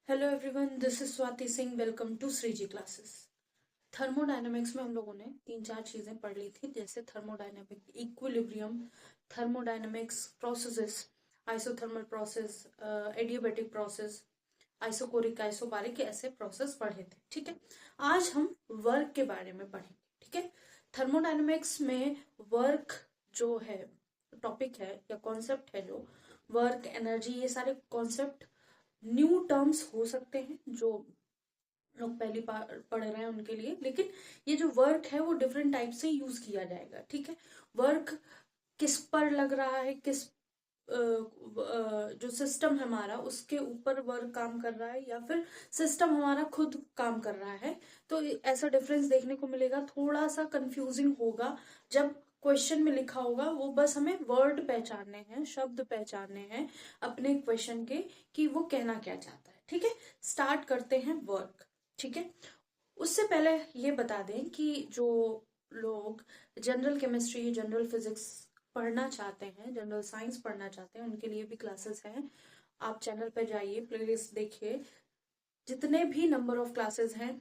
Hello everyone, this is Swati Singh. Welcome to Shreeji classes. Thermodynamics में हम लोगों ने तीन चार चीजें पढ़ ली थी, जैसे thermodynamic equilibrium, thermodynamics processes, isothermal process, adiabatic process, isochoric, isobaric, ऐसे प्रोसेस पढ़े थे। ठीक है, आज हम वर्क के बारे में पढ़ेंगे। ठीक है, थर्मोडायनेमिक्स में वर्क जो है टॉपिक है या कॉन्सेप्ट है, जो वर्क, एनर्जी, ये सारे कॉन्सेप्ट न्यू टर्म्स हो सकते हैं जो लोग पहली बार पढ़ रहे हैं उनके लिए, लेकिन ये जो वर्क है वो डिफरेंट टाइप से यूज किया जाएगा। ठीक है, वर्क किस पर लग रहा है, किस जो सिस्टम है हमारा उसके ऊपर वर्क काम कर रहा है या फिर सिस्टम हमारा खुद काम कर रहा है, तो ऐसा डिफरेंस देखने को मिलेगा। थोड़ा सा कंफ्यूजिंग होगा जब क्वेश्चन में लिखा होगा, वो बस हमें वर्ड पहचानने हैं, शब्द पहचानने हैं अपने क्वेश्चन के, कि वो कहना क्या चाहता है। ठीक है, स्टार्ट करते हैं वर्क। ठीक है, उससे पहले ये बता दें कि जो लोग जनरल केमिस्ट्री, जनरल फिजिक्स पढ़ना चाहते हैं, जनरल साइंस पढ़ना चाहते हैं, उनके लिए भी क्लासेस हैं। आप चैनल पर जाइए, प्लेलिस्ट देखिए, जितने भी नंबर ऑफ क्लासेस हैं,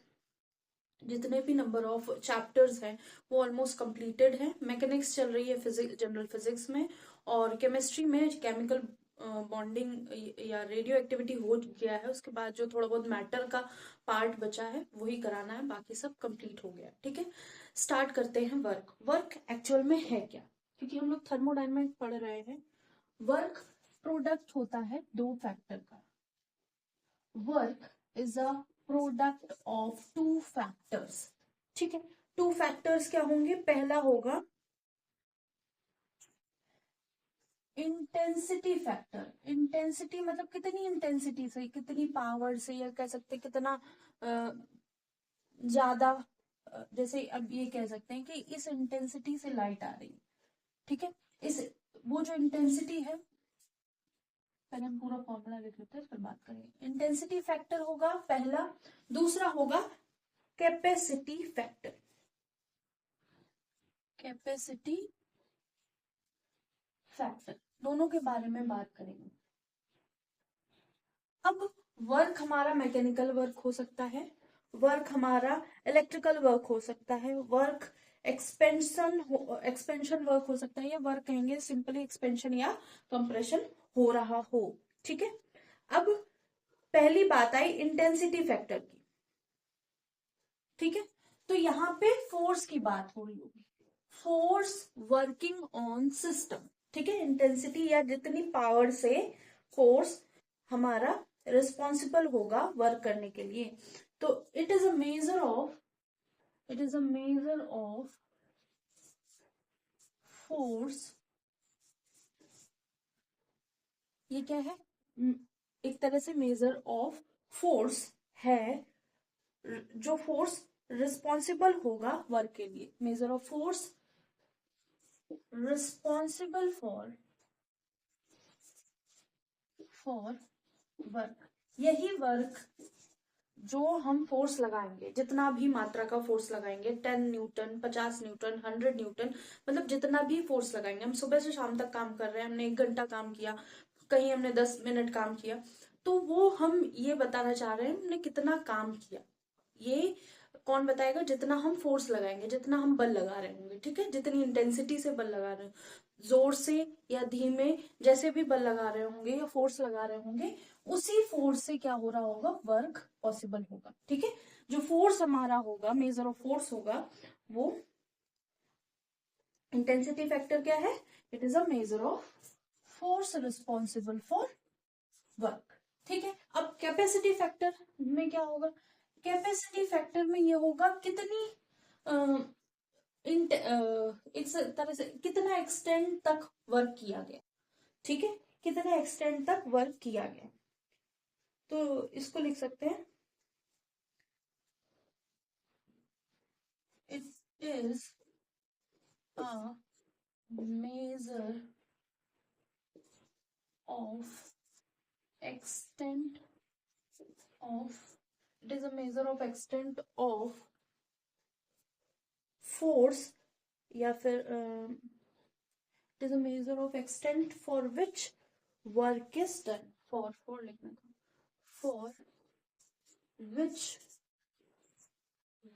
जितने भी नंबर ऑफ चैप्टर्स हैं, वो ऑलमोस्ट कंप्लीटेड है। मैकेनिक्स चल रही है फिजिक्स, जनरल फिजिक्स में, और केमिस्ट्री में केमिकल बॉन्डिंग या रेडियो एक्टिविटी हो गया है। उसके बाद जो थोड़ा बहुत मैटर का पार्ट बचा है वही कराना है, बाकी सब कंप्लीट हो गया। ठीक है, स्टार्ट करते हैं वर्क। वर्क एक्चुअल में है क्या, क्योंकि हम लोग थर्मोडायनेमिक्स पढ़ रहे हैं। वर्क प्रोडक्ट होता है दो फैक्टर का। Work is a product of two factors. ठीक है, टू फैक्टर्स क्या होंगे? पहला होगा इंटेंसिटी फैक्टर। इंटेंसिटी मतलब कितनी इंटेंसिटी से, कितनी पावर से, या कह सकते कितना ज्यादा। जैसे अब ये कह सकते हैं कि इस इंटेंसिटी से लाइट आ रही है। ठीक है, इस वो जो इंटेंसिटी है, पहले हम पूरा फॉर्मूला लिख लेते हैं फिर बात करेंगे। इंटेंसिटी फैक्टर होगा पहला। दूसरा होगा कैपेसिटी फैक्टर। कैपेसिटी फैक्टर, दोनों के बारे में बात करेंगे। अब वर्क हमारा मैकेनिकल वर्क हो सकता है, वर्क हमारा इलेक्ट्रिकल वर्क हो सकता है, वर्क एक्सपेंशन वर्क हो सकता है, या वर्क कहेंगे सिंपली एक्सपेंशन या कंप्रेशन हो रहा हो। ठीक है, अब पहली बात आई इंटेंसिटी फैक्टर की। ठीक है, तो यहां पे फोर्स की बात हो रही होगी, फोर्स वर्किंग ऑन सिस्टम। ठीक है, इंटेंसिटी या जितनी पावर से फोर्स हमारा रिस्पॉन्सिबल होगा वर्क करने के लिए, तो it is a measure of, it is a measure of force. ये क्या है? एक तरह से मेजर ऑफ फोर्स है, जो फोर्स रिस्पॉन्सिबल होगा वर्क के लिए। Measure of force responsible for work. यही वर्क जो हम फोर्स लगाएंगे, जितना भी मात्रा का फोर्स लगाएंगे, 10 न्यूटन, 50 न्यूटन, 100 न्यूटन, मतलब जितना भी फोर्स लगाएंगे। हम सुबह से शाम तक काम कर रहे हैं, हमने 1 घंटा काम किया, कहीं हमने 10 मिनट काम किया, तो वो हम ये बताना चाह रहे हैं हमने कितना काम किया। ये कौन बताएगा? जितना हम फोर्स लगाएंगे, जितना हम बल लगा रहे होंगे। ठीक है, जितनी इंटेंसिटी से बल लगा रहे हैं, जोर से या धीमे, जैसे भी बल लगा रहे होंगे या फोर्स लगा रहे होंगे, उसी फोर्स से क्या हो रहा होगा? वर्क पॉसिबल होगा। ठीक है, जो फोर्स हमारा होगा, मेजर ऑफ फोर्स होगा, वो इंटेंसिटी फैक्टर क्या है? It is a measure of force responsible for work. ठीक है, अब कैपेसिटी फैक्टर में क्या होगा? कैपेसिटी फैक्टर में ये होगा कितनी एक तरह से कितना एक्सटेंड तक वर्क किया गया। ठीक है, कितने एक्सटेंड तक वर्क किया गया, तो इसको लिख सकते हैं, it is a measure of extent of, it is a measure of extent of force, या फिर it is a measure of extent for which work is done. For लिखना था, for which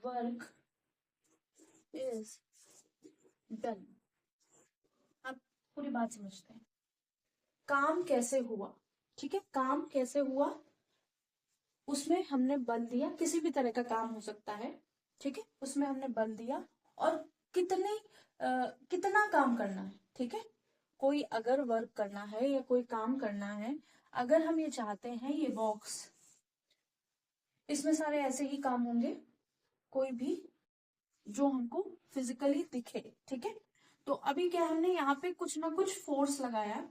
work is done. अब पूरी बात समझते हैं। काम कैसे हुआ, ठीक है, काम कैसे हुआ, उसमें हमने बल दिया, किसी भी तरह का काम हो सकता है, ठीक है, उसमें हमने बल दिया और कितना काम करना है, ठीक है, कोई अगर वर्क करना है या कोई काम करना है, अगर हम ये चाहते हैं, ये बॉक्स, इसमें सारे ऐसे ही काम होंगे, कोई भी जो हमको फिजिकली दिखे, ठीक है। तो अभी क्या हमने यहाँ पे कुछ ना कुछ फोर्स लगाया,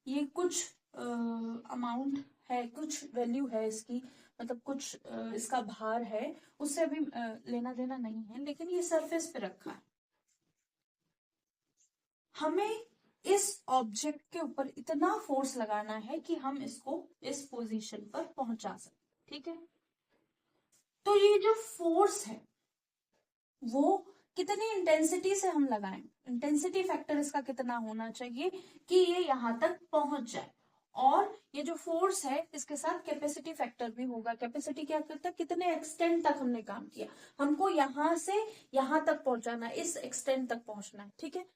ये कुछ अमाउंट है, कुछ वैल्यू है इसकी, मतलब कुछ इसका भार है, उससे अभी लेना देना नहीं है, लेकिन ये सरफेस पे रखा है। हमें इस ऑब्जेक्ट के ऊपर इतना फोर्स लगाना है कि हम इसको इस पोजीशन पर पहुंचा सकें, ठीक है। तो ये जो फोर्स है वो कितनी इंटेंसिटी से हम लगाएं, इंटेंसिटी फैक्टर इसका कितना होना चाहिए कि ये यहां तक पहुंच जाए। और ये जो फोर्स है इसके साथ कैपेसिटी फैक्टर भी होगा। कैपेसिटी क्या करता है, कितने एक्सटेंट तक हमने काम किया, हमको यहां से यहां तक पहुंचाना है, इस एक्सटेंट तक पहुंचना है, ठीक है।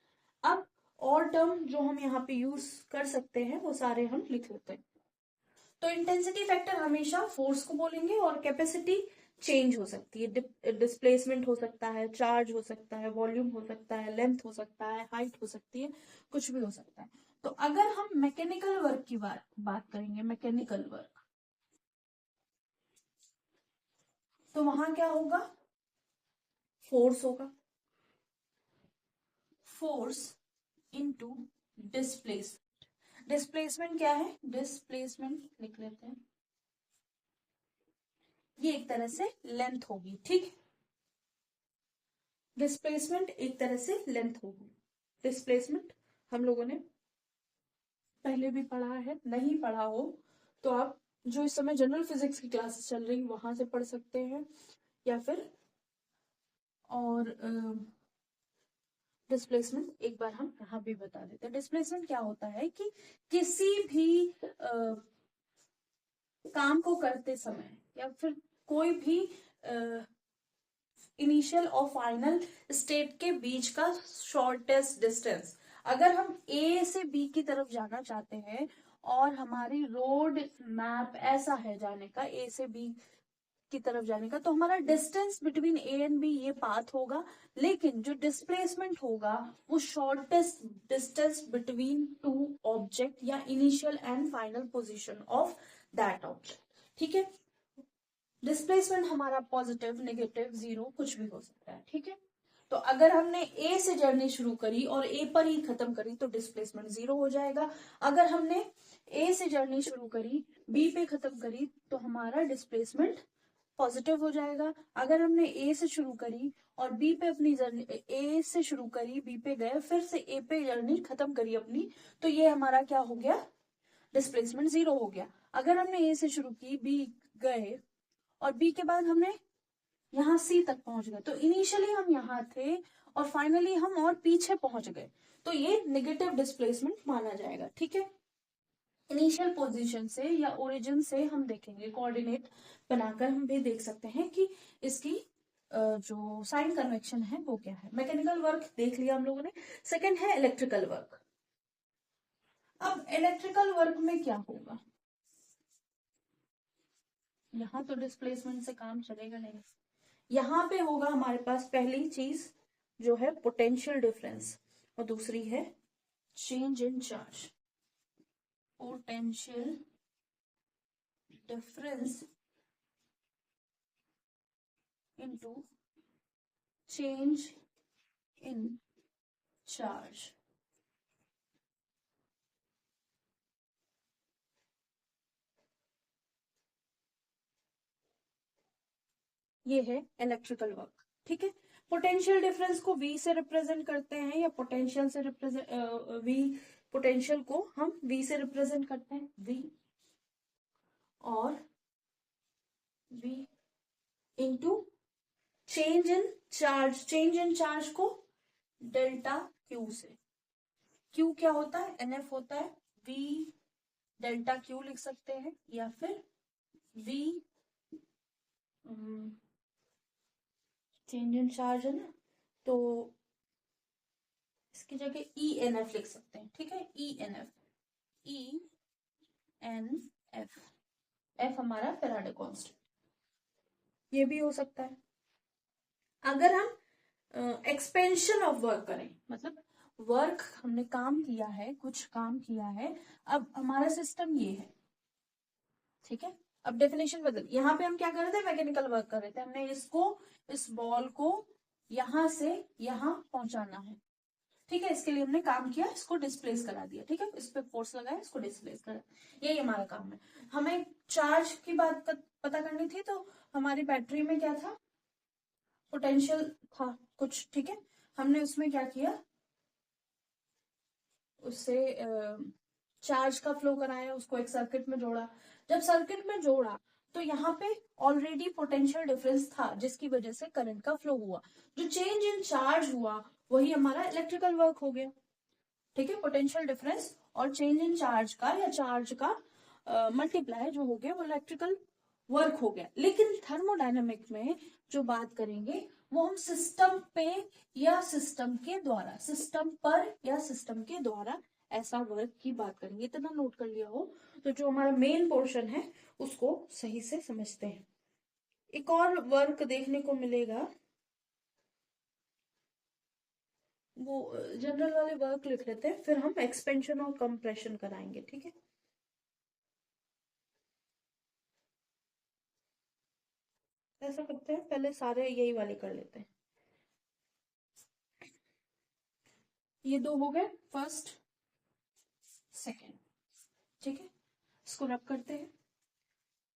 अब और टर्म जो हम यहाँ पे यूज कर सकते हैं वो सारे हम लिख लेते हैं। तो इंटेंसिटी फैक्टर हमेशा फोर्स को बोलेंगे, और कैपेसिटी चेंज हो सकती है, डिस्प्लेसमेंट हो सकता है, चार्ज हो सकता है, वॉल्यूम हो सकता है, लेंथ हो सकता है, हाइट हो सकती है, कुछ भी हो सकता है। तो अगर हम मैकेनिकल वर्क की बात करेंगे, मैकेनिकल वर्क, तो वहां क्या होगा, फोर्स होगा, फोर्स इनटू डिस्प्लेसमेंट। डिस्प्लेसमेंट क्या है, डिस्प्लेसमेंट लिख लेते हैं, ये एक तरह से लेंथ होगी, ठीक। डिस्प्लेसमेंट एक तरह से लेंथ होगी। डिस्प्लेसमेंट हम लोगों ने पहले भी पढ़ा है, नहीं पढ़ा हो तो आप जो इस समय जनरल फिजिक्स की क्लासेस चल रही वहां से पढ़ सकते हैं, या फिर और डिस्प्लेसमेंट एक बार हम यहाँ भी बता देते हैं। डिस्प्लेसमेंट क्या होता है कि किसी भी काम को करते समय या फिर कोई भी इनिशियल और फाइनल स्टेट के बीच का शॉर्टेस्ट डिस्टेंस, अगर हम ए से बी की तरफ जाना चाहते हैं और हमारी रोड मैप ऐसा है जाने का, ए से बी की तरफ जाने का, तो हमारा distance between A and B ये पाथ होगा, लेकिन जो डिस्प्लेसमेंट होगा वो shortest distance between two object या initial and final position of that object, ठीक है। डिस्प्लेसमेंट हमारा पॉजिटिव, नेगेटिव, जीरो कुछ भी हो सकता है, ठीक है। तो अगर हमने ए से जर्नी शुरू करी और ए पर ही खत्म करी तो डिस्प्लेसमेंट जीरो हो जाएगा। अगर हमने ए से जर्नी शुरू करी, बी पे खत्म करी, तो हमारा डिस्प्लेसमेंट पॉजिटिव हो जाएगा। अगर हमने ए से शुरू करी और बी पे अपनी जर्नी, ए से शुरू करी, बी पे गए, फिर से ए पे जर्नी खत्म करी अपनी, तो ये हमारा क्या हो गया, डिस्प्लेसमेंट जीरो हो गया। अगर हमने ए से शुरू की, बी गए और बी के बाद हमने यहाँ सी तक पहुंच गए, तो इनिशियली हम यहाँ थे और फाइनली हम और पीछे पहुंच गए, तो ये नेगेटिव डिस्प्लेसमेंट माना जाएगा, ठीक है। इनिशियल पोजीशन से या ओरिजिन से हम देखेंगे, कोऑर्डिनेट बनाकर हम भी देख सकते हैं कि इसकी जो साइन कन्वेक्शन है वो क्या है। मैकेनिकल वर्क देख लिया हम लोगों ने। सेकंड है इलेक्ट्रिकल वर्क। अब इलेक्ट्रिकल वर्क में क्या होगा, यहाँ तो डिस्प्लेसमेंट से काम चलेगा नहीं, यहाँ पे होगा हमारे पास पहली चीज जो है पोटेंशियल डिफरेंस, और दूसरी है change in charge. Potential difference into change in charge. ये है इलेक्ट्रिकल वर्क, ठीक है। पोटेंशियल डिफरेंस को V से रिप्रेजेंट करते हैं, या पोटेंशियल से रिप्रेजेंट V, पोटेंशियल को हम V से रिप्रेजेंट करते हैं, V और V into change in charge. Change in charge को डेल्टा Q से, Q क्या होता है, NF होता है, V डेल्टा Q लिख सकते हैं, या फिर V चेंज इन चार्ज है ना, तो इसकी जगह ई एन एफ लिख सकते हैं, ठीक है, E N F, E N F, F हमारा फैराडे कांस्टेंट, ये भी हो सकता है। अगर हम एक्सपेंशन ऑफ वर्क करें, मतलब वर्क हमने काम किया है, कुछ काम किया है, अब हमारा सिस्टम ये है, ठीक है। अब डेफिनेशन बदल, यहाँ पे हम क्या कर रहे थे, मैकेनिकल वर्क कर रहे थे, हमने इसको, इस बॉल को यहां से यहां पहुंचाना है, ठीक है, इसके लिए हमने काम किया, इसको डिस्प्लेस करा दिया, ठीक है, इस पे फोर्स लगाया, इसको डिस्प्लेस करा, यही हमारा काम है। हमें चार्ज की बात पता करनी थी, तो हमारी बैटरी में क्या था, पोटेंशियल था कुछ, ठीक है, हमने उसमें क्या किया, उससे चार्ज का फ्लो कराया, उसको एक सर्किट में जोड़ा, जब सर्किट में जोड़ा तो यहाँ पे ऑलरेडी पोटेंशियल डिफरेंस था, जिसकी वजह से करंट का फ्लो हुआ, जो चेंज इन चार्ज हुआ वही हमारा इलेक्ट्रिकल वर्क हो गया, ठीक है। पोटेंशियल डिफरेंस और चेंज इन चार्ज का या चार्ज का मल्टीप्लाई जो हो गया वो इलेक्ट्रिकल वर्क हो गया। लेकिन थर्मोडायनेमिक में जो बात करेंगे वो हम सिस्टम पे या सिस्टम के द्वारा, सिस्टम पर या सिस्टम के द्वारा ऐसा वर्क की बात करेंगे। इतना नोट कर लिया हो तो जो हमारा मेन पोर्शन है उसको सही से समझते हैं। एक और वर्क देखने को मिलेगा, वो जनरल वाले वर्क लिख लेते हैं, फिर हम एक्सपेंशन और कंप्रेशन कराएंगे, ठीक है। ऐसा करते हैं, पहले सारे यही वाले कर लेते हैं। ये दो हो गए, फर्स्ट सेकेंड, ठीक है, इसको रब करते हैं।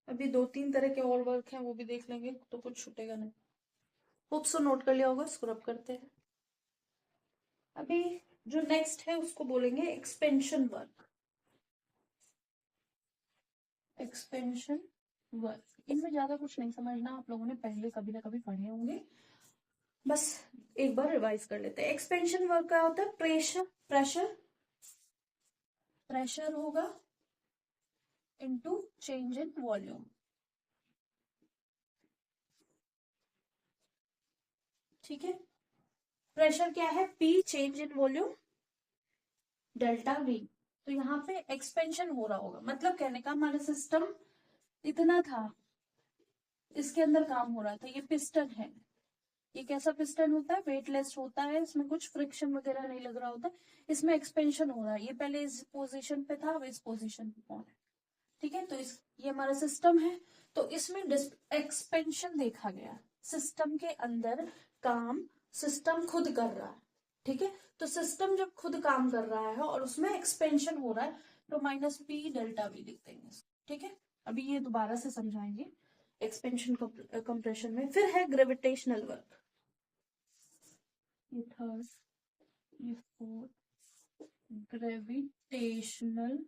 अभी दो तीन तरह के और वर्क हैं, वो भी देख लेंगे तो कुछ छूटेगा नहीं। होप सो नोट कर लिया होगा, इसको रब करते हैं। अभी जो नेक्स्ट है उसको बोलेंगे एक्सपेंशन वर्क, एक्सपेंशन वर्क। इनमें ज्यादा कुछ नहीं समझना, आप लोगों ने पहले कभी ना कभी पढ़े होंगे, बस एक बार रिवाइज कर लेते हैं। एक्सपेंशन वर्क क्या होता है, प्रेशर प्रेशर प्रेशर होगा इनटू चेंज इन वॉल्यूम, ठीक है। प्रेशर क्या है, P, change in volume delta we. तो यहाँ पे एक्सपेंशन हो रहा होगा, मतलब कहने का हमारा सिस्टम इतना था, इसके अंदर काम हो रहा था, ये पिस्टन है, ये कैसा पिस्टन होता है, वेटलेस होता है, इसमें कुछ फ्रिक्शन वगैरह नहीं लग रहा होता, इसमें एक्सपेंशन हो रहा है, ये पहले इस पोजीशन पे था, अब इस पोजीशन पे पहुंचा, ठीक है। तो इस, ये हमारा सिस्टम है, तो इसमें एक्सपेंशन देखा गया, सिस्टम के अंदर काम सिस्टम खुद कर रहा है, ठीक है। तो सिस्टम जब खुद काम कर रहा है और उसमें एक्सपेंशन हो रहा है, तो माइनस पी डेल्टा वी लिख देंगे, ठीक है। अभी ये दोबारा से समझाएंगे एक्सपेंशन कंप्रेशन में। फिर है ग्रेविटेशनल वर्क, ये थर्ड, ये fourth, gravitational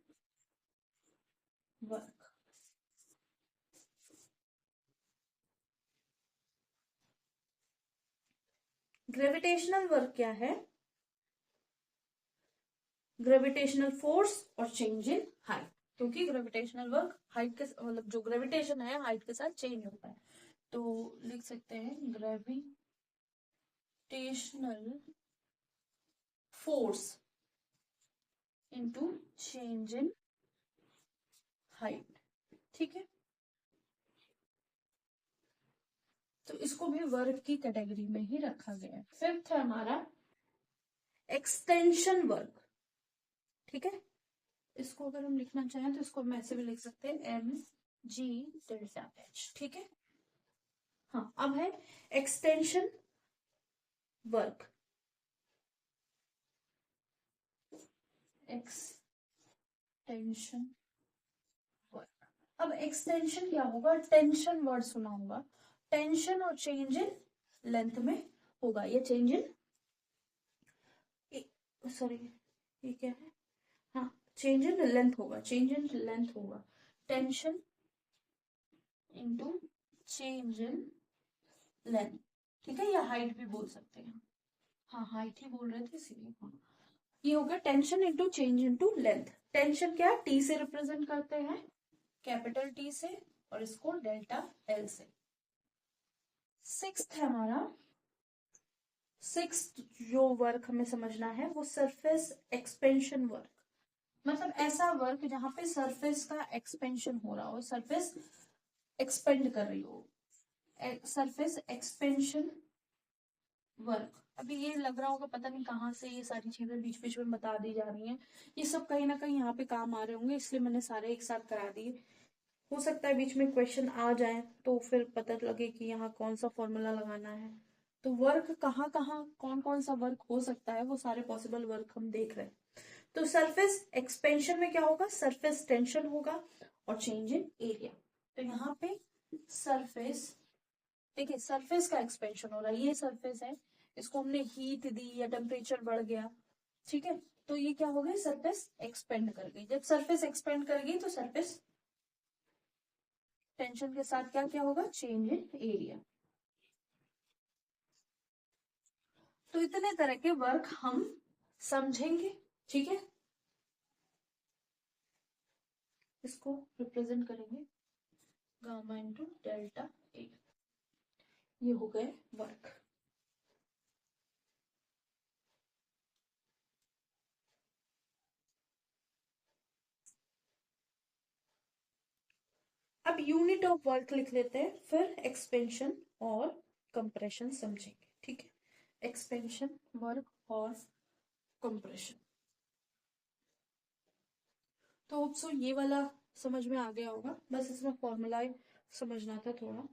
work. Gravitational work क्या है, ग्रेविटेशनल फोर्स और चेंज इन हाइट, क्योंकि ग्रेविटेशनल वर्क हाइट के, मतलब जो ग्रेविटेशन है हाइट के साथ चेंज होता है, तो लिख सकते हैं gravitational force into change in height, ठीक है। तो इसको भी वर्क की कैटेगरी में ही रखा गया है। फिफ्थ है हमारा एक्सटेंशन वर्क, ठीक है। इसको अगर हम लिखना चाहें तो इसको हम ऐसे भी लिख सकते हैं, एम जी डेल्टा एच, ठीक है। हाँ, अब है एक्सटेंशन वर्क, एक्सटेंशन वर्क। अब एक्सटेंशन क्या होगा, टेंशन वर्ड सुना होगा, टेंशन और चेंज इन लेंथ में होगा, ये चेंज इन, सॉरी ये क्या है, हाँ चेंज इन लेंथ होगा, चेंज इन लेंथ होगा, tension into change in length, ठीक है, या हाइट भी बोल सकते हैं, हाँ हाइट ही बोल रहे थे इसीलिए, हाँ। ये हो गया tension into change into length. Tension क्या टी से रिप्रेजेंट करते हैं, कैपिटल टी से, और इसको डेल्टा एल से, सिक्स्थ है हमारा, सिक्स्थ जो वर्क हमें समझना है वो सरफेस एक्सपेंशन वर्क, मतलब ऐसा वर्क जहां पे सरफेस का एक्सपेंशन हो रहा हो, सरफेस एक्सपेंड कर रही हो, सरफेस एक्सपेंशन वर्क। अभी ये लग रहा होगा पता नहीं कहाँ से ये सारी चीजें बीच बीच में बता दी जा रही हैं, ये सब कहीं ना कहीं यहाँ पे काम आ रहे होंगे, इसलिए मैंने सारे एक साथ करा दिए। हो सकता है बीच में क्वेश्चन आ जाए तो फिर पता लगे कि यहाँ कौन सा फॉर्मूला लगाना है। तो वर्क कहाँ कहाँ कौन कौन सा वर्क हो सकता है वो सारे पॉसिबल वर्क हम देख रहे हैं। तो सरफेस एक्सपेंशन में क्या होगा, सरफेस टेंशन होगा और चेंज इन एरिया। तो यहाँ पे सरफेस, देखिए सरफेस का एक्सपेंशन हो रहा है, ये सरफेस है, इसको हमने हीट दी या टेम्परेचर बढ़ गया, ठीक है, तो ये क्या हो गया, सरफेस एक्सपेंड कर गई। जब सरफेस एक्सपेंड कर गई तो सरफेस टेंशन के साथ क्या क्या होगा, चेंज इन एरिया। तो इतने तरह के वर्क हम समझेंगे, ठीक है, इसको रिप्रेजेंट करेंगे गामा इंटू डेल्टा ए, ये हो गए वर्क। अब यूनिट ऑफ वर्क लिख लेते हैं, फिर एक्सपेंशन और कंप्रेशन समझेंगे, ठीक है, एक्सपेंशन वर्क और कंप्रेशन। तो होप सो ये वाला समझ में आ गया होगा, बस इसमें फॉर्मूला समझना था थोड़ा।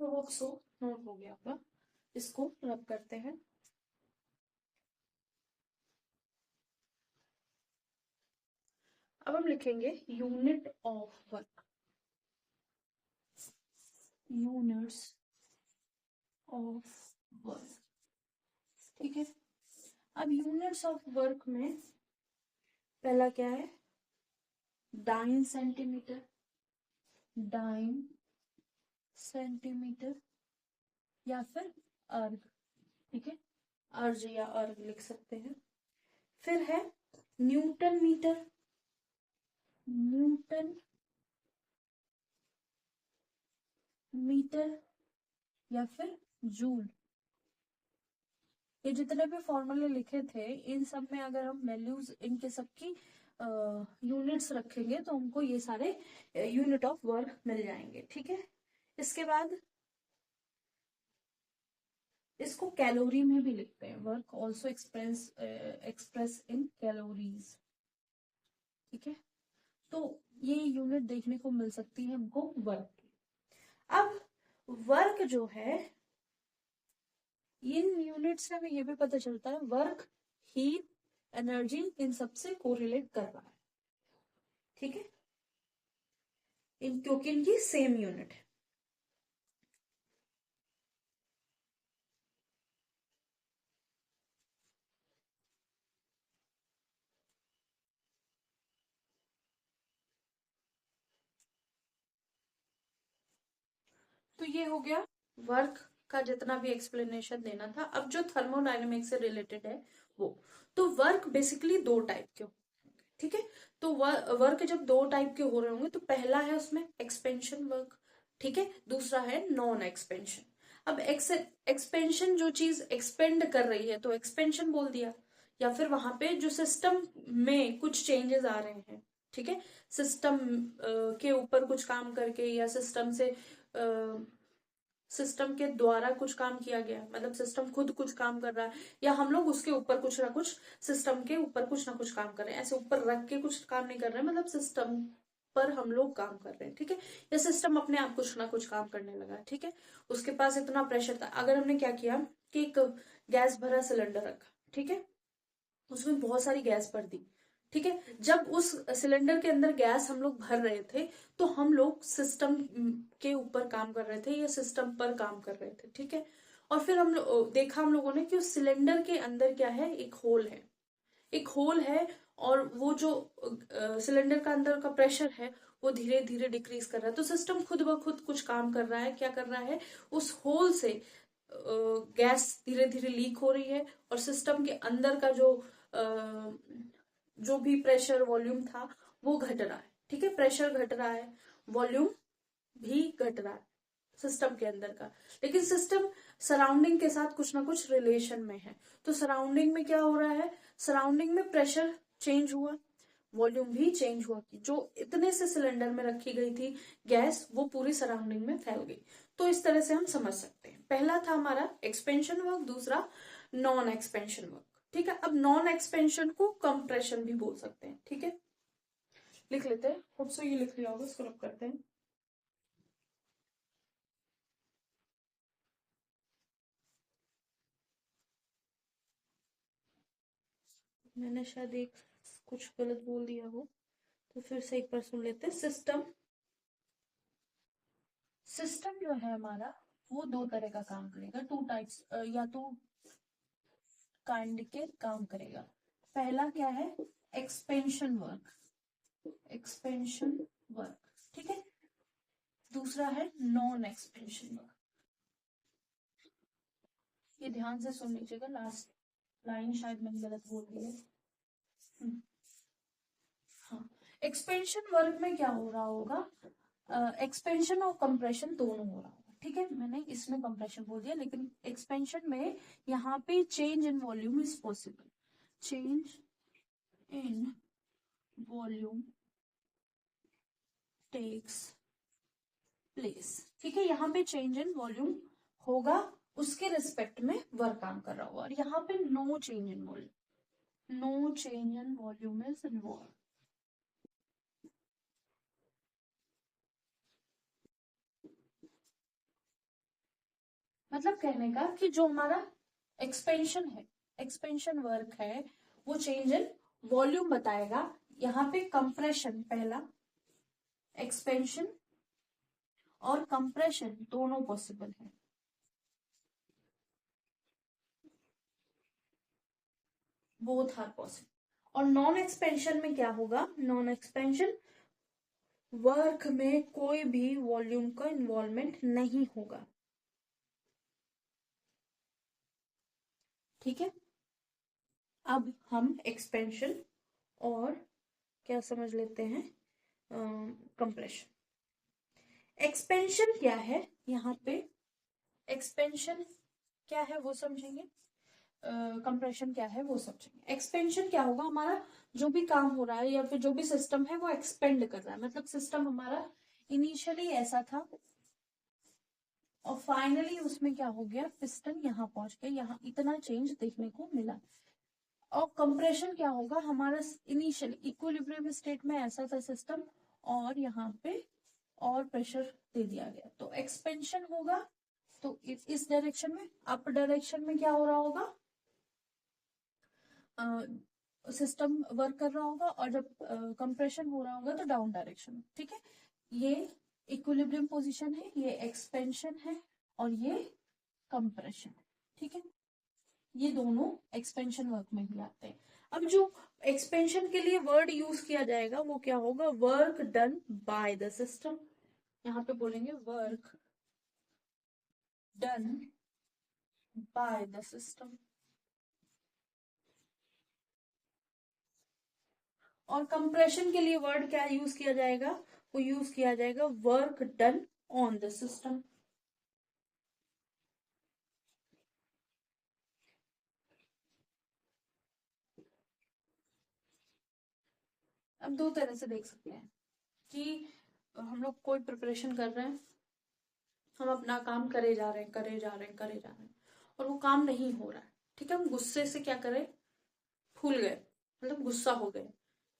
तो होप सो नोट हो गया होगा, इसको रब करते हैं। अब हम लिखेंगे unit of work, units of work, ठीक है। अब यूनिट्स ऑफ वर्क में पहला क्या है, डाइन सेंटीमीटर, डाइन सेंटीमीटर या फिर अर्ग, ठीक है, अर्ज या अर्ग लिख सकते हैं। फिर है न्यूटन मीटर, न्यूटन मीटर या फिर जूल। ये जितने भी फॉर्मूले लिखे थे इन सब में अगर हम वैल्यूज इनके सबकी यूनिट्स रखेंगे तो हमको ये सारे यूनिट ऑफ वर्क मिल जाएंगे, ठीक है। इसके बाद इसको कैलोरी में भी लिखते हैं, work also express in calories, ठीक है। तो ये यूनिट देखने को मिल सकती है हमको वर्क की। अब वर्क जो है, इन यूनिट से हमें ये भी पता चलता है वर्क हीट एनर्जी इन सबसे कोरिलेट कर रहा है, ठीक है, क्योंकि इनकी सेम यूनिट है। तो ये हो गया वर्क का जितना भी एक्सप्लेनेशन देना था। अब जो थर्मोडायनेमिक्स से रिलेटेड है वो, तो वर्क बेसिकली दो टाइप के, ठीक है। तो वर्क जब दो टाइप के हो रहे होंगे तो पहला है उसमें एक्सपेंशन वर्क, ठीक है, दूसरा है नॉन एक्सपेंशन। अब एक्सपेंशन जो चीज एक्सपेंड कर रही है तो एक्सपेंशन बोल दिया, या फिर वहां पे जो सिस्टम में कुछ चेंजेस आ रहे हैं, ठीक है, सिस्टम के ऊपर कुछ काम करके या सिस्टम से सिस्टम के द्वारा कुछ काम किया गया, मतलब सिस्टम खुद कुछ काम कर रहा है या हम लोग उसके ऊपर कुछ ना कुछ, सिस्टम के ऊपर कुछ ना कुछ काम कर रहे हैं, ऐसे ऊपर रख के कुछ काम नहीं कर रहे हैं, मतलब सिस्टम पर हम लोग काम कर रहे हैं, ठीक है, या सिस्टम अपने आप कुछ ना कुछ काम करने लगा है, ठीक है, उसके पास इतना प्रेशर था। अगर हमने क्या किया कि एक गैस भरा सिलेंडर रखा, ठीक है, उसमें बहुत सारी गैस भर दी, ठीक है, जब उस सिलेंडर के अंदर गैस हम लोग भर रहे थे तो हम लोग सिस्टम के ऊपर काम कर रहे थे या सिस्टम पर काम कर रहे थे, ठीक है, और फिर हम लोग देखा हम लोगों ने कि उस सिलेंडर के अंदर क्या है, एक होल है, एक होल है, और वो जो सिलेंडर का अंदर का प्रेशर है वो धीरे धीरे डिक्रीज कर रहा है। तो सिस्टम खुद ब खुद कुछ काम कर रहा है, क्या कर रहा है, उस होल से गैस धीरे धीरे लीक हो रही है, और सिस्टम के अंदर का जो भी प्रेशर वॉल्यूम था वो घट रहा है। ठीक है, प्रेशर घट रहा है, वॉल्यूम भी घट रहा है सिस्टम के अंदर का। लेकिन सिस्टम सराउंडिंग के साथ कुछ ना कुछ रिलेशन में है। तो सराउंडिंग में क्या हो रहा है, सराउंडिंग में प्रेशर चेंज हुआ, वॉल्यूम भी चेंज हुआ, कि जो इतने से सिलेंडर में रखी गई थी गैस वो पूरी सराउंडिंग में फैल गई। तो इस तरह से हम समझ सकते हैं। पहला था हमारा एक्सपेंशन वर्क, दूसरा नॉन एक्सपेंशन वर्क। ठीक है, अब नॉन एक्सपेंशन को कंप्रेशन भी बोल सकते हैं। ठीक है, लिख लेते हैं, होप सो ये लिख लिया होगा, इसको रब करते हैं। मैंने शायद एक कुछ गलत बोल दिया हो, तो फिर से एक बार सुन लेते हैं। सिस्टम, सिस्टम जो है हमारा वो दो तरह का काम करेगा, टू टाइप्स, या तो काइंड के काम करेगा। पहला क्या है, एक्सपेंशन वर्क, एक्सपेंशन वर्क। ठीक है, दूसरा है नॉन एक्सपेंशन वर्क। ये ध्यान से सुन लीजिएगा, लास्ट लाइन शायद मैंने गलत बोल दी है। हाँ, एक्सपेंशन वर्क में क्या हो रहा होगा, एक्सपेंशन और कंप्रेशन दोनों हो रहा होगा। ठीक है, मैंने इसमें कंप्रेशन बोल दिया, लेकिन एक्सपेंशन में यहाँ पे change in volume is possible, change in volume takes place. ठीक है, यहाँ पे चेंज इन वॉल्यूम होगा, उसके रिस्पेक्ट में वर्क काम कर रहा होगा। और यहाँ पे no change in volume, no change in volume is involve. मतलब कहने का कि जो हमारा एक्सपेंशन है, एक्सपेंशन वर्क है, वो चेंज इन वॉल्यूम बताएगा। यहाँ पे कंप्रेशन, पहला एक्सपेंशन और कंप्रेशन दोनों पॉसिबल है, बोथ आर पॉसिबल। और नॉन एक्सपेंशन में क्या होगा, नॉन एक्सपेंशन वर्क में कोई भी वॉल्यूम का इन्वॉल्वमेंट नहीं होगा। ठीक है, अब हम एक्सपेंशन और क्या समझ लेते हैं, कंप्रेशन। एक्सपेंशन क्या है, यहाँ पे एक्सपेंशन क्या है वो समझेंगे, कंप्रेशन क्या है वो समझेंगे। एक्सपेंशन क्या होगा, हमारा जो भी काम हो रहा है या फिर जो भी सिस्टम है वो एक्सपेंड कर रहा है। मतलब सिस्टम हमारा इनिशियली ऐसा था और फाइनली उसमें क्या हो गया, पिस्टन यहाँ पहुंच गया, यहाँ इतना चेंज देखने को मिला। और कंप्रेशन क्या होगा, हमारा इनिशियल इक्विलिब्रियम स्टेट में ऐसा था सिस्टम, और यहाँ पे और प्रेशर दे दिया गया, तो एक्सपेंशन होगा। तो इस डायरेक्शन में, अप डायरेक्शन में क्या हो रहा होगा, सिस्टम वर्क कर रहा होगा, और जब कंप्रेशन हो रहा होगा तो डाउन डायरेक्शन। ठीक है, ये इक्विलिब्रियम पोजीशन है, ये एक्सपेंशन है, और ये कंप्रेशन। ठीक है, ये दोनों एक्सपेंशन वर्क में ही आते हैं। अब जो एक्सपेंशन के लिए वर्ड यूज किया जाएगा वो क्या होगा, work done by the system. यहाँ पे बोलेंगे work done by the system. और कंप्रेशन के लिए वर्ड क्या यूज किया जाएगा, वो यूज किया जाएगा work done on the system. अब दो तरह से देख सकते हैं कि हम लोग कोई प्रिपरेशन कर रहे हैं, हम अपना काम करे जा रहे हैं, करे जा रहे हैं, करे जा रहे हैं, और वो काम नहीं हो रहा है। ठीक है, हम गुस्से से क्या करें, फूल गए, मतलब गुस्सा हो गए।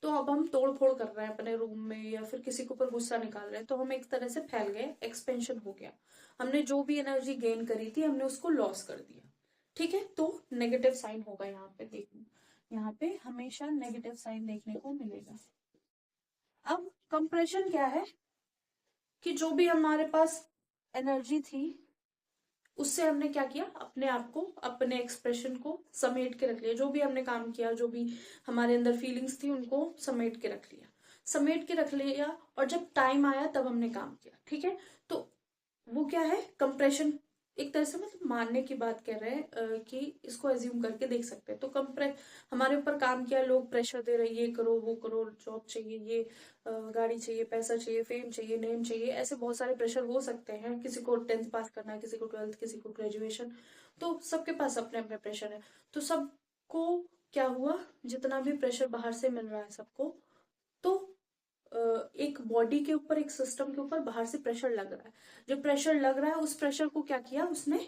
तो अब हम तोड़ फोड़ कर रहे हैं अपने रूम में, या फिर किसी के ऊपर गुस्सा निकाल रहे हैं, तो हम एक तरह से फैल गए, एक्सपेंशन हो गया। हमने जो भी एनर्जी गेन करी थी हमने उसको लॉस कर दिया। ठीक है, तो नेगेटिव साइन होगा यहाँ पे, देखो यहाँ पे हमेशा नेगेटिव साइन देखने को मिलेगा। अब कंप्रेशन क्या है, कि जो भी हमारे पास एनर्जी थी उससे हमने क्या किया, अपने आप को, अपने एक्सप्रेशन को समेट के रख लिया, जो भी हमने काम किया, जो भी हमारे अंदर फीलिंग्स थी उनको समेट के रख लिया, समेट के रख लिया, और जब टाइम आया तब हमने काम किया। ठीक है, तो वो क्या है, कंप्रेशन। एक तरह से मतलब मानने की बात कर रहे हैं, कि इसको एज्यूम करके देख सकते हैं। तो हमारे ऊपर काम किया, लोग प्रेशर दे रहे, ये करो वो करो, जॉब चाहिए, ये गाड़ी चाहिए, पैसा चाहिए, फेम चाहिए, नेम चाहिए, ऐसे बहुत सारे प्रेशर हो सकते हैं। किसी को 10th पास करना है, किसी को 12th, किसी को ग्रेजुएशन, तो सबके पास अपने अपने प्रेशर है। तो सबको क्या हुआ, जितना भी प्रेशर बाहर से मिल रहा है सबको, तो एक बॉडी के ऊपर, एक सिस्टम के ऊपर बाहर से प्रेशर लग रहा है। जो प्रेशर लग रहा है, उस प्रेशर को क्या किया उसने,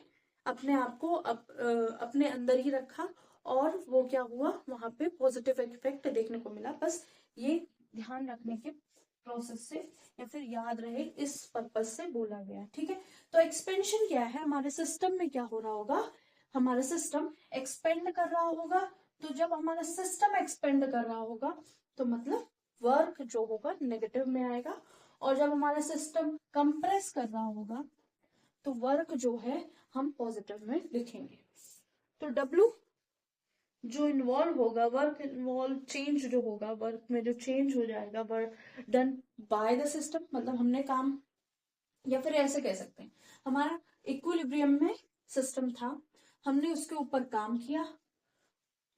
अपने आप को अपने अंदर ही रखा, और वो क्या हुआ, वहां पे पॉजिटिव इफेक्ट देखने को मिला। बस ये ध्यान रखने के प्रोसेस से, या फिर याद रहे इस पर्पज से बोला गया। ठीक है, तो एक्सपेंशन क्या है, हमारे सिस्टम में क्या हो रहा होगा, हमारा सिस्टम एक्सपेंड कर रहा होगा। तो जब हमारा सिस्टम एक्सपेंड कर रहा होगा, तो मतलब वर्क जो होगा नेगेटिव में आएगा, और जब हमारा सिस्टम कंप्रेस कर रहा होगा, तो वर्क जो है हम पॉजिटिव में लिखेंगे। तो डब्ल्यू जो इन्वॉल्व होगा, वर्क इन्वॉल्व, चेंज जो होगा, वर्क में जो चेंज हो जाएगा, work done by the system, मतलब हमने काम, या फिर ऐसे कह सकते हैं, हमारा इक्विलिब्रियम में सिस्टम था, हमने उसके ऊपर काम किया,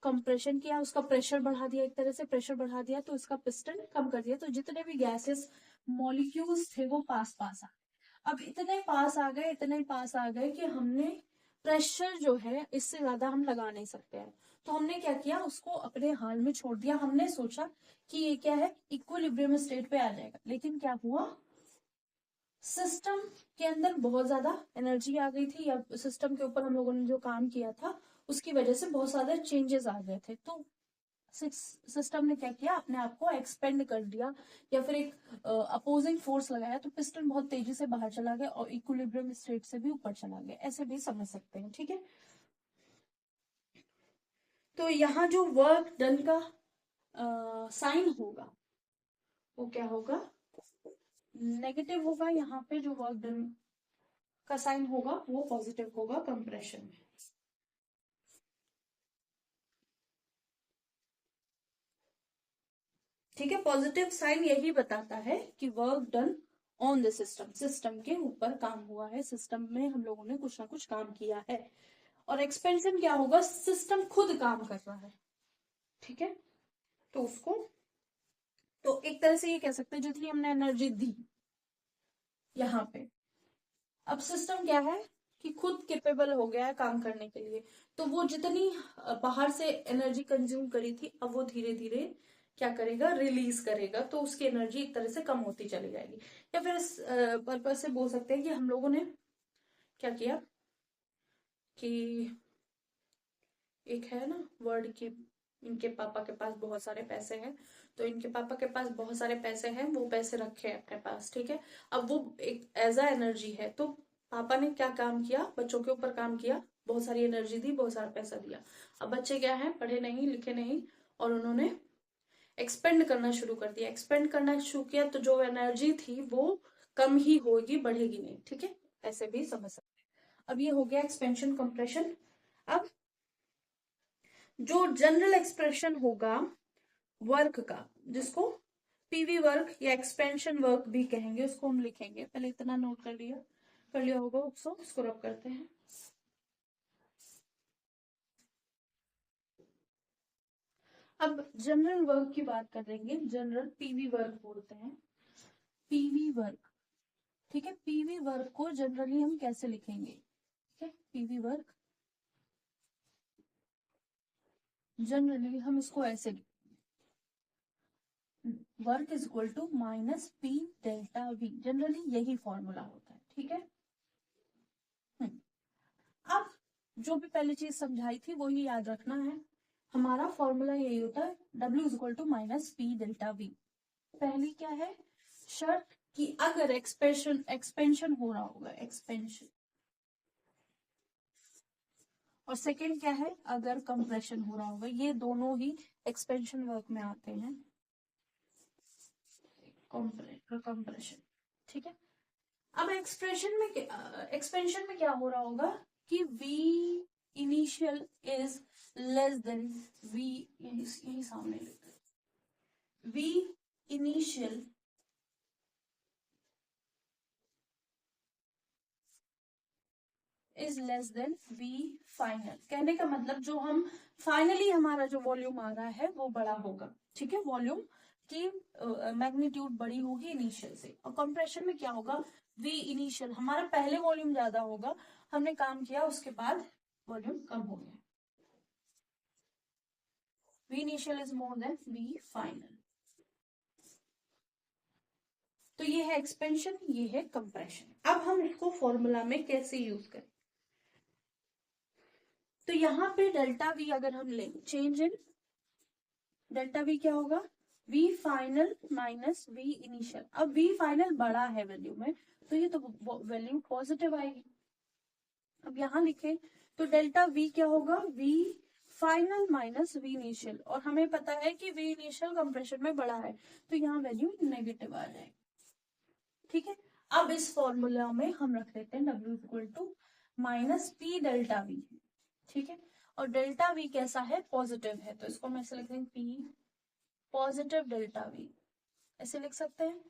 कंप्रेशन किया, उसका प्रेशर बढ़ा दिया, एक तरह से प्रेशर बढ़ा दिया, तो इसका पिस्टन कम कर दिया, तो जितने भी गैसेस मॉलिक्यूल्स थे वो पास पास आ गए। अब इतने पास आ गए, इतने पास आ गए कि हमने प्रेशर जो है इससे ज्यादा हम लगा नहीं सकते हैं। तो हमने क्या किया, उसको अपने हाल में छोड़ दिया। हमने सोचा कि ये क्या है, इक्विलिब्रियम स्टेट पे आ जाएगा, लेकिन क्या हुआ, सिस्टम के अंदर बहुत ज्यादा एनर्जी आ गई थी, या सिस्टम के ऊपर हम लोगों ने जो काम किया था उसकी वजह से बहुत सारे चेंजेस आ गए थे। तो सिस्टम ने क्या किया, अपने आप को एक्सपेंड कर दिया, या फिर एक अपोजिंग फोर्स लगाया, तो पिस्टन बहुत तेजी से बाहर चला गया और इक्विलिब्रियम स्टेट से भी ऊपर चला गया। ऐसे भी समझ सकते हैं। ठीक है, तो यहाँ जो वर्क डन का साइन होगा वो क्या होगा, नेगेटिव होगा। यहाँ पे जो वर्क डन का साइन होगा वो पॉजिटिव होगा कंप्रेशन में। ठीक है, पॉजिटिव साइन यही बताता है कि work done on the system, system के ऊपर काम हुआ है, सिस्टम में हम लोगों ने कुछ ना कुछ काम किया है। और एक्सपेंशन क्या होगा, सिस्टम खुद काम कर रहा है। ठीक है, तो उसको, तो एक तरह से ये कह सकते हैं, जितनी हमने एनर्जी दी यहाँ पे, अब सिस्टम क्या है कि खुद केपेबल हो गया है काम करने के लिए। तो वो जितनी बाहर से एनर्जी कंज्यूम करी थी, अब वो धीरे धीरे क्या करेगा, रिलीज करेगा, तो उसकी एनर्जी एक तरह से कम होती चली जाएगी। या फिर इस पर्पज से बोल सकते हैं कि हम लोगों ने क्या किया, कि एक है ना वर्ड की, इनके पापा के पास बहुत सारे पैसे हैं, तो इनके पापा के पास बहुत सारे पैसे हैं, वो पैसे रखे हैं अपने पास। ठीक है, अब वो एक एज अ एनर्जी है, तो पापा ने क्या काम किया, बच्चों के ऊपर काम किया, बहुत सारी एनर्जी दी, बहुत सारा पैसा दिया। अब बच्चे क्या है, पढ़े नहीं लिखे नहीं, और उन्होंने एक्सपेंड करना शुरू कर दिया। एक्सपेंड करना शुरू किया, तो जो एनर्जी थी वो कम ही होगी, बढ़ेगी नहीं। ठीक है, ऐसे भी समझ सकते हैं। अब ये हो गया एक्सपेंशन कंप्रेशन। अब जो जनरल एक्सप्रेशन होगा वर्क का, जिसको पीवी वर्क या एक्सपेंशन वर्क भी कहेंगे, उसको हम लिखेंगे। पहले इतना नोट कर लिया होगा, उसको रब करते हैं। अब जनरल वर्क की बात करेंगे, जनरल पीवी वर्क बोलते हैं, पीवी वर्क। ठीक है, पीवी वर्क को जनरली हम कैसे लिखेंगे, ठीक है, पीवी वर्क जनरली हम इसको ऐसे लिखेंगे, work is equal to minus P delta V, generally यही फॉर्मूला होता है। ठीक है, अब जो भी पहले चीज समझाई थी वही याद रखना है। हमारा फॉर्मूला यही होता है, W is equal to minus P delta V. पहली क्या है शर्त, कि अगर एक्सपेंशन एक्सपेंशन हो रहा होगा, एक्सपेंशन, और सेकंड क्या है, अगर कंप्रेशन हो रहा होगा। ये दोनों ही एक्सपेंशन वर्क में आते हैं, कंप्रेशन। ठीक है, अब एक्सपेंशन में क्या हो रहा होगा कि v initial is less than v, यही सामने लेते हैं, v initial is less than v final. कहने का मतलब जो हम फाइनली हमारा जो वॉल्यूम आ रहा है वो बड़ा होगा, ठीक है, वॉल्यूम की मैग्नीट्यूड बड़ी होगी इनिशियल से। और कंप्रेशन में क्या होगा, v इनिशियल हमारा पहले वॉल्यूम ज्यादा होगा, हमने काम किया उसके बाद वॉल्यूम कम हो गया, v initial is more than v final. तो ये है एक्सपेंशन, ये है कंप्रेशन। अब हम इसको फॉर्मूला में कैसे यूज करें, तो यहां पे डेल्टा वी अगर हम लें, चेंज इन डेल्टा वी क्या होगा, v final minus v initial. अब v फाइनल बड़ा है वैल्यू में, तो ये तो वैल्यू पॉजिटिव आएगी। अब यहां लिखे तो डेल्टा v क्या होगा, v final minus v initial, और हमें पता है कि v इनिशियल कंप्रेशन में बड़ा है, तो यहाँ वैल्यू नेगेटिव आ जाएगी, ठीक है। अब इस फॉर्मूला में हम रख देते हैं w equal to minus P delta V, ठीक है। और डेल्टा वी कैसा है, पॉजिटिव है, तो इसको हम ऐसे लिख देंगे पी पॉजिटिव डेल्टा वी, ऐसे लिख सकते हैं।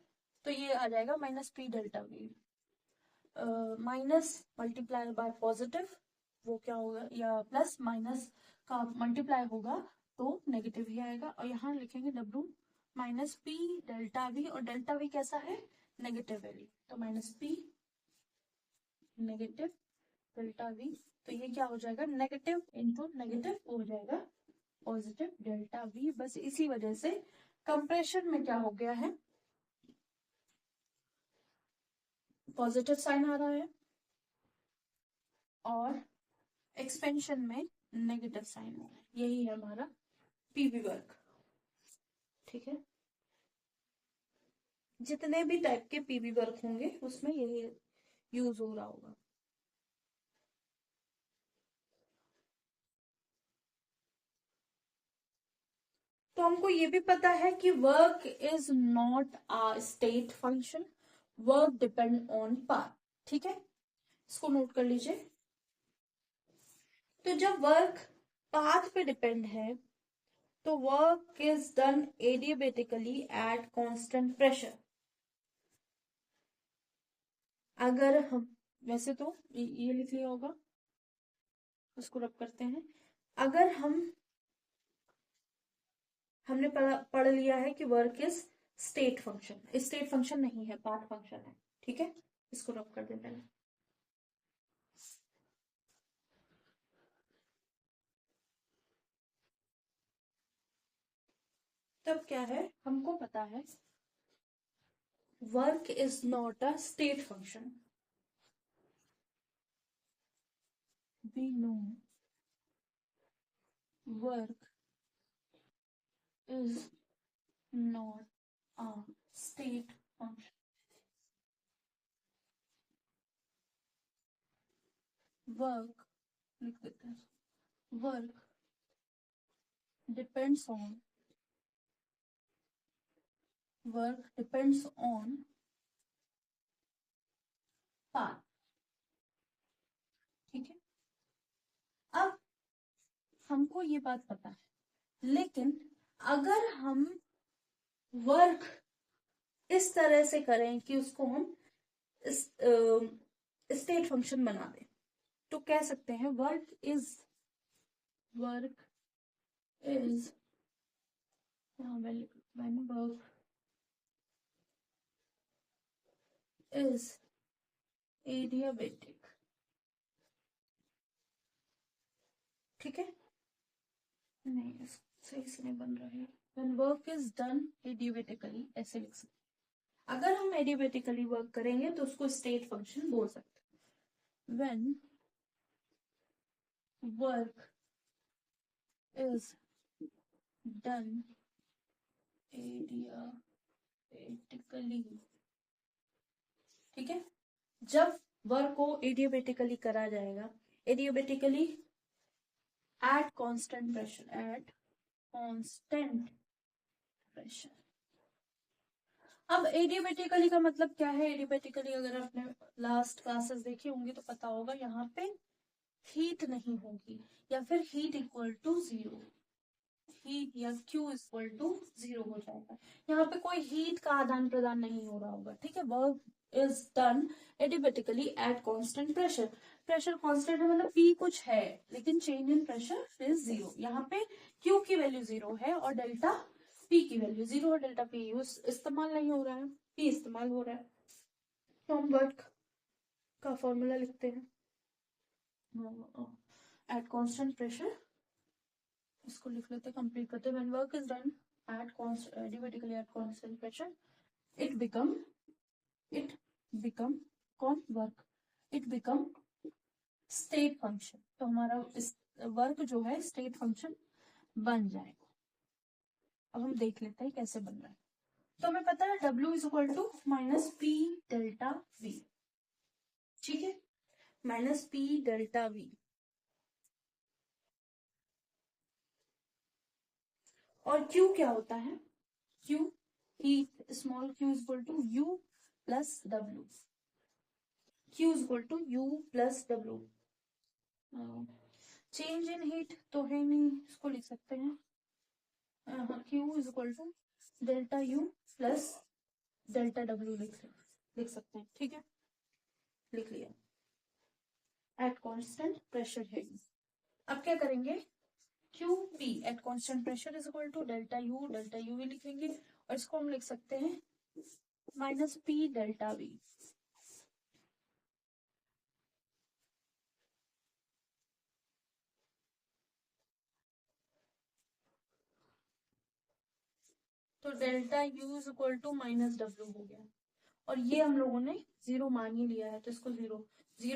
तो ये आ जाएगा minus P delta we, minus multiply by positive, वो क्या होगा, या प्लस माइनस का मल्टीप्लाई होगा तो नेगेटिव ही आएगा। और यहाँ लिखेंगे W minus P delta we, और डेल्टा वी कैसा है, नेगेटिव वैल्यू, तो minus P negative delta we, तो ये क्या हो जाएगा, नेगेटिव इंटू नेगेटिव हो जाएगा पॉजिटिव डेल्टा वी। बस इसी वजह से कंप्रेशन में क्या हो गया है, पॉजिटिव साइन आ रहा है, और एक्सपेंशन में नेगेटिव साइन आ रहा है। यही है हमारा पीवी वर्क, ठीक है। जितने भी टाइप के पीवी वर्क होंगे उसमें यही यूज हो रहा होगा। तो हमको ये भी पता है कि work is not a state function, work depend on path, ठीक है, इसको नोट कर लीजिए। तो जब वर्क पाथ पे डिपेंड है तो work is done adiabatically eight constant pressure. अगर हम, वैसे तो ये लिख लिया होगा, उसको रब करते हैं। अगर हमने पढ़ लिया है कि work is state function, state function नहीं है, पाथ फंक्शन है, ठीक है, इसको रब कर देते हैं। तब क्या है, हमको पता है work is not a state function, we know work is not a state function. Work लिख देते हैं, work depends on, work depends on path, ठीक है। अब हमको ये बात पता है, लेकिन अगर हम वर्क इस तरह से करें कि उसको हम स्टेट फंक्शन बना दें, तो कह सकते हैं work is work is adiabatic, ठीक है, नहीं सही से नहीं बन रहा है, when work is done adiabatically, ऐसे लिख सकते हैं। अगर हम एडियाबेटिकली वर्क करेंगे तो उसको स्टेट फंक्शन बोल सकते हैं। when work is done adiabatically, ठीक है, जब वर्क को एडियाबेटिकली करा जाएगा, adiabatically eight constant pressure, eight constant pressure, अब एडियबेटिकली का मतलब क्या है? एडियबेटिकली अगर आपने लास्ट क्लासेस देखी होंगी तो पता होगा, यहाँ पे हीट नहीं होगी या फिर heat equal to zero, heat या Q इक्वल टू जीरो हो जाएगा। यहाँ पे कोई हीट का आदान प्रदान नहीं हो रहा होगा, ठीक है। Work is done adiabatically at constant pressure. Pressure constant है मतलब P कुछ है, लेकिन change in pressure is zero. यहाँ पे Q की वैल्यू जीरो है और डेल्टा P की वैल्यू जीरो और डेल्टा P यूज इस्तेमाल नहीं हो रहा है, P इस्तेमाल हो रहा है। तो हम वर्क का फॉर्मूला लिखते हैं एट कांस्टेंट प्रेशर, इसको लिख लेते, कंप्लीट करते। When work is done at adiabatically at constant pressure, it become कौन work, it become state function. तो हमारा वर्क जो है स्टेट फंक्शन बन जाएगा। अब हम देख लेते हैं कैसे बन रहा है। तो हमें पता है W is equal to minus P delta V, ठीक है, माइनस पी डेल्टा V। और Q क्या होता है? Q heat, small q is equal to U plus W, Q is equal to U plus W। Change in heat तो है नहीं, इसको लिख सकते हैं Q is equal to delta U plus delta W, लिख सकते हैं, ठीक है, लिख लिया। एट कांस्टेंट प्रेशर है। अब क्या करेंगे? QP at constant pressure is equal to delta U भी लिखेंगे और इसको हम लिख सकते हैं माइनस P डेल्टा V। तो delta U is equal to minus W हो गया, और ये हम लोगों ने जीरो मान ही लिया है तो इसको zero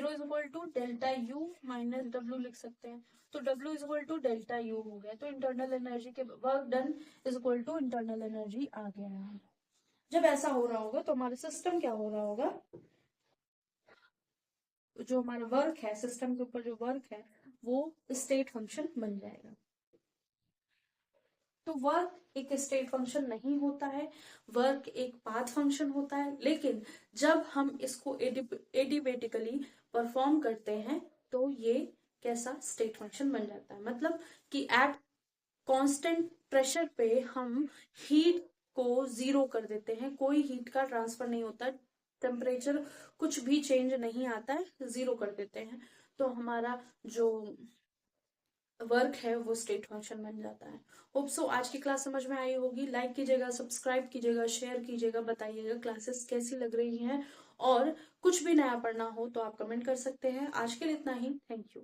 is equal to delta U minus W लिख सकते हैं। तो W is equal to delta U हो गया। तो इंटरनल एनर्जी के work done is equal to internal energy आ गया है। जब ऐसा हो रहा होगा तो हमारा सिस्टम क्या हो रहा होगा? जो हमारा वर्क है, सिस्टम के ऊपर जो वर्क है वो स्टेट फंक्शन बन जाएगा। तो वर्क एक स्टेट फंक्शन नहीं होता है, वर्क एक पाथ फंक्शन होता है। लेकिन जब हम इसको एडिबेटिकली परफॉर्म करते हैं तो ये कैसा स्टेट फंक्शन बन जाता है, मतलब कि एट कांस्टेंट प्रेशर पे हम हीट को जीरो कर देते हैं, कोई हीट का ट्रांसफर नहीं होता, टेम्परेचर कुछ भी चेंज नहीं आता है, जीरो कर देते हैं। तो हमारा जो वर्क है वो स्टेट फंक्शन बन जाता है। होप सो आज की क्लास समझ में आई होगी। लाइक कीजिएगा, सब्सक्राइब कीजिएगा, शेयर कीजिएगा, बताइएगा क्लासेस कैसी लग रही हैं, और कुछ भी नया पढ़ना हो तो आप कमेंट कर सकते हैं। आज के लिए इतना ही, थैंक यू।